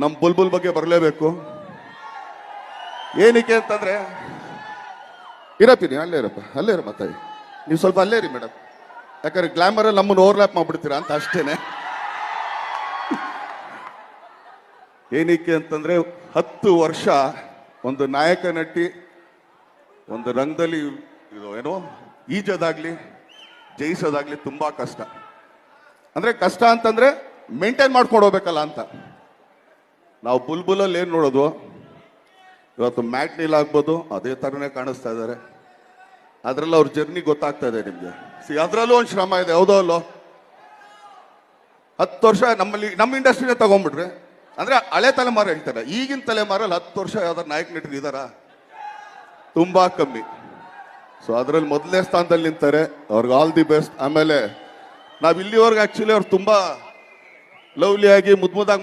ನಮ್ಮ ಬುಲ್ಬುಲ್ ಬಗ್ಗೆ ಬರಲೇಬೇಕು. ಏನಕ್ಕೆ ಅಂತಂದ್ರೆ, ಇರಪ್ಪ ನೀವು ಅಲ್ಲೇ ಇರಪ್ಪ, ಅಲ್ಲೇ ಇರ ಮಾತಾಡಿ, ನೀವು ಸ್ವಲ್ಪ ಅಲ್ಲೇ ಇರಿ ಮೇಡಮ್, ಯಾಕಂದ್ರೆ ಗ್ಲಾಮರಲ್ಲಿ ನಮ್ಮನ್ನು ಓವರ್ಲ್ಯಾಪ್ ಮಾಡ್ಬಿಡ್ತೀರಾ ಅಂತ ಅಷ್ಟೇನೆ. ಏನಕ್ಕೆ ಅಂತಂದ್ರೆ 10 ವರ್ಷ ಒಂದು ನಾಯಕ ನಟಿ ಒಂದು ರಂಗದಲ್ಲಿ ಇದು ಏನೋ ಈಜೋದಾಗ್ಲಿ ಜಯಿಸೋದಾಗ್ಲಿ ತುಂಬಾ ಕಷ್ಟ. ಅಂದ್ರೆ ಕಷ್ಟ ಅಂತಂದ್ರೆ ಮೇಂಟೈನ್ ಮಾಡ್ಕೊಂಡು ಹೋಗ್ಬೇಕಲ್ಲ ಅಂತ. ನಾವು ಬುಲ್ಬುಲಲ್ಲಿ ಏನ್ ನೋಡೋದು, ಇವತ್ತು ಮ್ಯಾಟ್ನಿಲ್ ಆಗ್ಬೋದು ಅದೇ ಥರನೇ ಕಾಣಿಸ್ತಾ ಇದ್ದಾರೆ. ಅದರಲ್ಲಿ ಅವ್ರ ಜರ್ನಿ ಗೊತ್ತಾಗ್ತಾ ಇದೆ ನಿಮಗೆ. ಅದರಲ್ಲೂ ಒಂದು ಶ್ರಮ ಇದೆ, ಹೌದೋ ಅಲ್ಲೋ. 10 ವರ್ಷ ನಮ್ಮಲ್ಲಿ ನಮ್ಮ ಇಂಡಸ್ಟ್ರಿನೇ ತಗೊಂಡ್ಬಿಟ್ರೆ, ಅಂದ್ರೆ ಹಳೆ ತಲೆಮಾರು ಹೇಳ್ತಾರೆ, ಈಗಿನ ತಲೆಮಾರಲ್ಲಿ 10 ವರ್ಷ ಯಾವ್ದಾರು ನಾಯಕ ನಟರು ಇದಾರ? ತುಂಬಾ ಕಮ್ಮಿ. ಸೊ ಅದರಲ್ಲಿ ಮೊದಲನೇ ಸ್ಥಾನದಲ್ಲಿ ನಿಂತಾರೆ, ಅವ್ರಿಗೆ ಆಲ್ ದಿ ಬೆಸ್ಟ್. ಆಮೇಲೆ ನಾವು ಇಲ್ಲಿವರೆಗೆ ಆಕ್ಚುಲಿ ಅವ್ರು ತುಂಬಾ ಲವ್ಲಿ ಆಗಿ ಮುದ್ದಾಗಿ